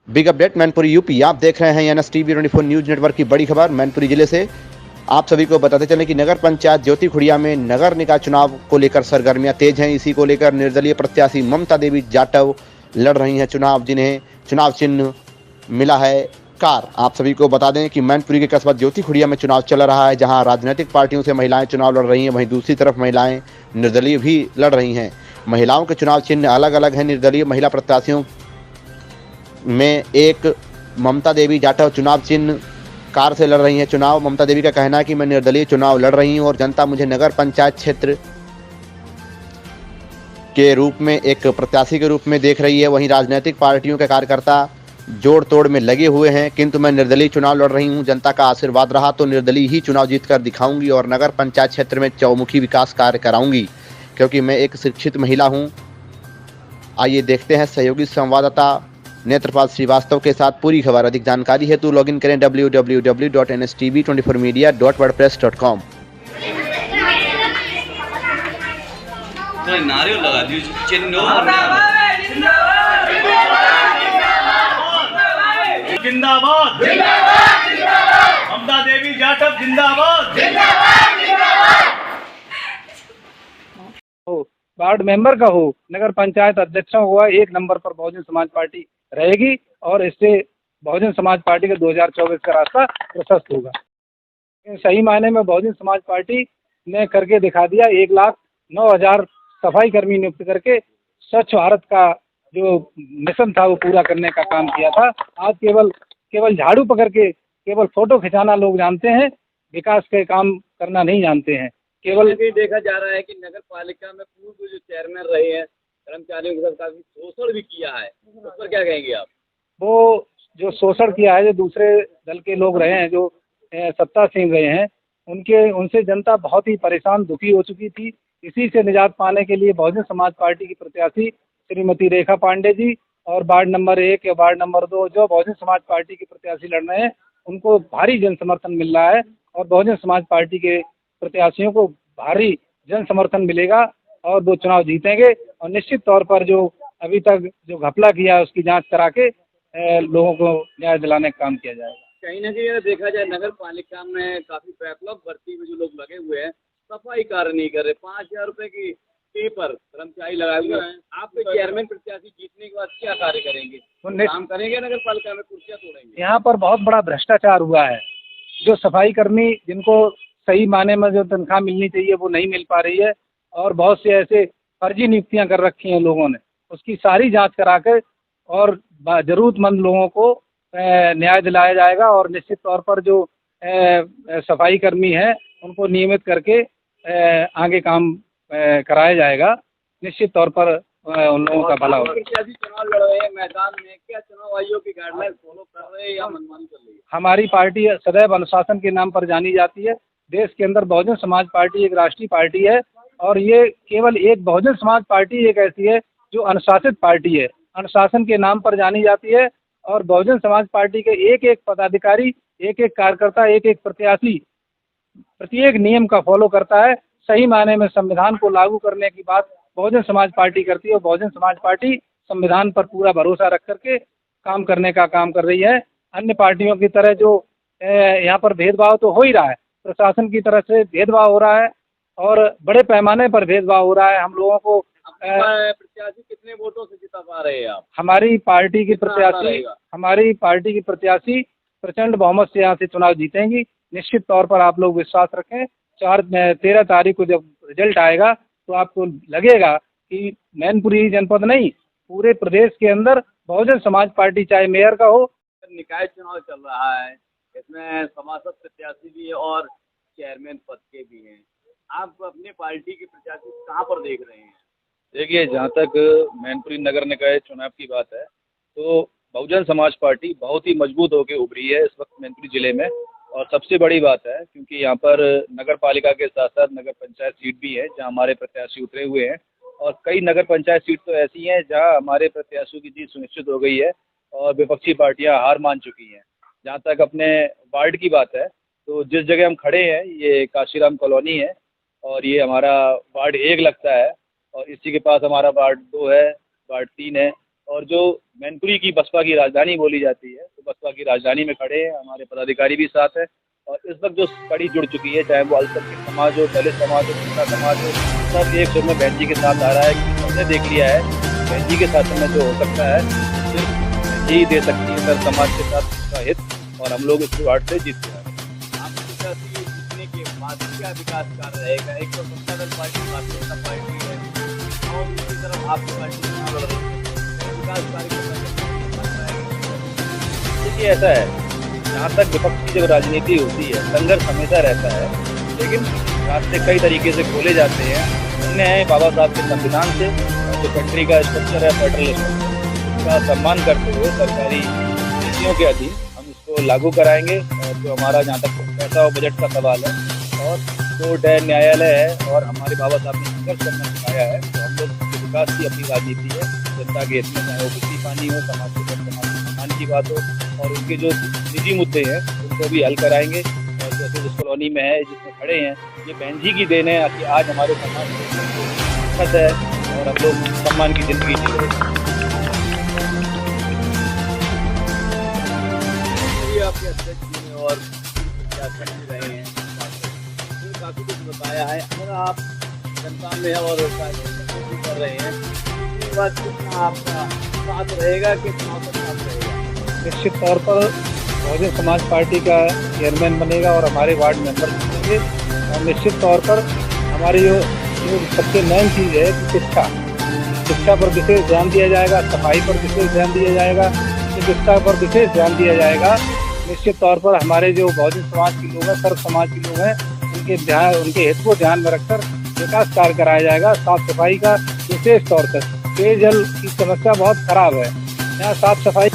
Big update Mainpuri UP. आप देख रहे हैं एनएसटीवी 24 न्यूज नेटवर्क की बड़ी खबर मैनपुरी जिले से। आप सभी को बताते चलें कि नगर पंचायत ज्योति खुड़िया में नगर निकाय चुनाव को लेकर सरगर्मियां तेज हैं। इसी को लेकर निर्दलीय प्रत्याशी ममता देवी जाटव लड़ रही हैं चुनाव, जिन्हें चुनाव चिन्ह मिला है कार। आप सभी को बता दें कि मैनपुरी के कस्बा ज्योति खुड़िया में चुनाव चल रहा है, जहां राजनीतिक पार्टियों से महिलाएं चुनाव लड़ रही हैं, वहीं दूसरी तरफ महिलाएं निर्दलीय भी लड़ रही हैं। महिलाओं के चुनाव चिन्ह अलग अलग हैं। निर्दलीय महिला प्रत्याशियों में एक ममता देवी जाटव चुनाव चिन्ह कार से लड़ रही हैं चुनाव। ममता देवी का कहना है कि मैं निर्दलीय चुनाव लड़ रही हूं और जनता मुझे नगर पंचायत क्षेत्र के रूप में एक प्रत्याशी के रूप में देख रही है। वहीं राजनीतिक पार्टियों के कार्यकर्ता जोड़ तोड़ में लगे हुए हैं, किंतु मैं निर्दलीय चुनाव लड़ रही हूं। जनता का आशीर्वाद रहा तो निर्दलीय ही चुनाव जीतकर दिखाऊंगी और नगर पंचायत क्षेत्र में चौमुखी विकास कार्य कराऊंगी, क्योंकि मैं एक शिक्षित महिला हूं। आइए देखते हैं सहयोगी संवाददाता नेत्रपाल श्रीवास्तव के साथ पूरी खबर। अधिक जानकारी हेतु लॉगिन करें www.nstv24media.wordpress.com। नारियल लगा दी चिन्ह जिंदाबाद ममता देवी जाटव जिंदाबाद। वार्ड मेंबर का हो, नगर पंचायत अध्यक्ष हुआ, एक नंबर पर बहुजन समाज पार्टी रहेगी और इससे बहुजन समाज पार्टी का 2024 का रास्ता प्रशस्त होगा। सही मायने में बहुजन समाज पार्टी ने करके दिखा दिया। 1,09,000 सफाई कर्मी नियुक्त करके स्वच्छ भारत का जो मिशन था वो पूरा करने का काम किया था। आज केवल झाड़ू पकड़ के केवल फोटो खिंचाना लोग जानते हैं, विकास के काम करना नहीं जानते हैं। केवल भी देखा जा रहा है कि नगर पालिका में पूर्व जो चेयरमैन रहे हैं कर्मचारियों के साथ काफी शोषण भी किया है, उस पर क्या कहेंगे आप? वो जो शोषण किया है, जो दूसरे दल के लोग रहे हैं, जो सत्तासीन रहे हैं, उनसे जनता बहुत ही परेशान दुखी हो चुकी थी। इसी से निजात पाने के लिए बहुजन समाज पार्टी की प्रत्याशी श्रीमती रेखा पांडे जी और वार्ड नंबर 1 या वार्ड नंबर 2 जो बहुजन समाज पार्टी के प्रत्याशी लड़ रहे हैं, उनको भारी जन समर्थन मिल रहा है और बहुजन समाज पार्टी के प्रत्याशियों को भारी जन समर्थन मिलेगा और वो चुनाव जीतेंगे। और निश्चित तौर पर जो अभी तक जो घपला किया है उसकी जांच करा के लोगों को न्याय दिलाने का काम किया जाएगा। कहीं ना कहीं देखा जाए नगर पालिका में काफी बैकलॉग भर्ती में जो लोग लगे हुए हैं, सफाई कार्य नहीं कर रहे, 5,000 रुपए की फी पर कर्मचारी लगाए हुए हैं। आप चेयरमैन प्रत्याशी जीतने के बाद क्या कार्य करेंगे? काम करेंगे नगर पालिका में, कुर्सियां तोड़ेंगे? यहाँ पर बहुत बड़ा भ्रष्टाचार हुआ है। जो सफाई कर्मी जिनको सही माने में जो तनख्वाह मिलनी चाहिए वो नहीं मिल पा रही है और बहुत से ऐसे फर्जी नियुक्तियां कर रखी हैं लोगों ने, उसकी सारी जांच करा कर और जरूरतमंद लोगों को न्याय दिलाया जाएगा। और निश्चित तौर पर जो सफाई कर्मी हैं उनको नियमित करके आगे काम कराया जाएगा। निश्चित तौर पर उन लोगों का भला होगा। चुनाव लड़ रहे हैं मैदान में, क्या चुनाव आयोग की गाइडलाइन फॉलो कर रहे हैं या मनमानी चल रही है? हमारी पार्टी सदैव अनुशासन के नाम पर जानी जाती है। देश के अंदर बहुजन समाज पार्टी एक राष्ट्रीय पार्टी है और ये केवल एक बहुजन समाज पार्टी एक ऐसी है जो अनुशासित पार्टी है, अनुशासन के नाम पर जानी जाती है। और बहुजन समाज पार्टी के एक एक पदाधिकारी, एक एक कार्यकर्ता, एक एक प्रत्याशी प्रत्येक नियम का फॉलो करता है। सही मायने में संविधान को लागू करने की बात बहुजन समाज पार्टी करती है और बहुजन समाज पार्टी संविधान पर पूरा भरोसा रख करके काम करने का काम कर रही है। अन्य पार्टियों की तरह जो यहाँ पर भेदभाव तो हो ही रहा है, प्रशासन की तरफ से भेदभाव हो रहा है और बड़े पैमाने पर भेदभाव हो रहा है। हम लोगों को प्रत्याशी कितने वोटों से जिता पा रहे हैं आप? हमारी पार्टी की प्रत्याशी प्रचंड बहुमत से यहाँ से चुनाव जीतेंगी। निश्चित तौर पर आप लोग विश्वास रखें। 13 तारीख को जब रिजल्ट आएगा तो आपको लगेगा कि मैनपुरी जनपद नहीं, पूरे प्रदेश के अंदर बहुजन समाज पार्टी, चाहे मेयर का हो। निकाय चुनाव चल रहा है, इसमें सभासद प्रत्याशी भी है और चेयरमैन पद के भी हैं। आप अपनी पार्टी के प्रत्याशी कहाँ पर देख रहे हैं? देखिए, जहाँ तक मैनपुरी नगर निकाय चुनाव की बात है तो बहुजन समाज पार्टी बहुत ही मजबूत होकर उभरी है इस वक्त मैनपुरी जिले में। और सबसे बड़ी बात है क्योंकि यहाँ पर नगर पालिका के साथ साथ नगर पंचायत सीट भी है जहाँ हमारे प्रत्याशी उतरे हुए हैं और कई नगर पंचायत सीट तो ऐसी हैं जहाँ हमारे प्रत्याशियों की जीत सुनिश्चित हो गई है और विपक्षी पार्टियाँ हार मान चुकी हैं। जहाँ तक अपने वार्ड की बात है तो जिस जगह हम खड़े हैं ये काशीराम कॉलोनी है और ये हमारा वार्ड 1 लगता है और इसी के पास हमारा वार्ड 2 है, वार्ड 3 है और जो मैनपुरी की बसपा की राजधानी बोली जाती है, तो बसपा की राजधानी में खड़े हैं, हमारे पदाधिकारी भी साथ है। और इस वक्त जो कड़ी जुड़ चुकी है, चाहे वो अल्पसंख्यक समाज हो, दलित समाज हो, पिछड़ा समाज हो, सब एक सुर में बहन जी के साथ आ रहा है। क्योंकि हमने देख लिया है बहन जी के साथ में जो हो सकता है सिर्फ बहन जी ही दे सकती है सर समाज के साथ उसका हित, और हम लोग इस वार्ड से जीत रहे हैं। आपकी तरफ से जीतने के बाद क्या विकास कार्य रहेगा? एक तो जनता दल पार्टी भारतीय जनता पार्टी है और दूसरी तरफ आपकी पार्टी चुनाव लड़ रही है, विकास कार्य देखिए ऐसा है, जहाँ तक विपक्ष की जो राजनीति होती है संघर्ष हमेशा रहता है, लेकिन रास्ते कई तरीके से खोले जाते हैं। हमने हैं बाबा साहब के संविधान से जो कंट्री का स्ट्रक्चर है फेडरल स्ट्रक्चर, उसका सम्मान करते हुए सरकारी नीतियों के अधीन हम इसको लागू कराएंगे। और जो हमारा जहाँ तक पैसा और बजट का सवाल है और कोर्ट है, न्यायालय है और हमारे बाबा साहब ने संघर्ष करना सिखाया है, तो हम लोग विकास की अपनी राजनीति है जनता के हित में, चाहे वो बिजली पानी हो, समाज के सम्मान की बात हो, और उनके जो निजी मुद्दे हैं उनको भी हल कराएंगे। और जैसे जिस कॉलोनी में है जिसमें खड़े हैं, ये बहन जी की देन है कि आज हमारे समाज में खत है और हम लोग सम्मान की जिंदगी जी रहे हैं। आपके अध्यक्ष जी ने और रहे हैं, काफी कुछ बताया है। अगर आप जनता में और कर रहे हैं, इसके बाद कितना आपका साथ रहेगा कि चुनाव का साथ रहेगा? निश्चित तौर पर बहुजन समाज पार्टी का चेयरमैन बनेगा और हमारे वार्ड मेंबर बनेंगे। और निश्चित तौर पर हमारी जो सबसे मेन चीज़ है कि शिक्षा पर विशेष ध्यान दिया जाएगा, सफाई पर विशेष ध्यान दिया जाएगा, चिकित्सा पर विशेष ध्यान दिया जाएगा। निश्चित तौर पर हमारे जो बहुजन समाज के लोग हैं, सर्व समाज के लोग हैं, उनके हित को ध्यान में रखकर विकास कार्य कराया जाएगा। साफ सफाई का विशेष तौर पर, पेयजल की समस्या बहुत खराब है, यहाँ साफ सफाई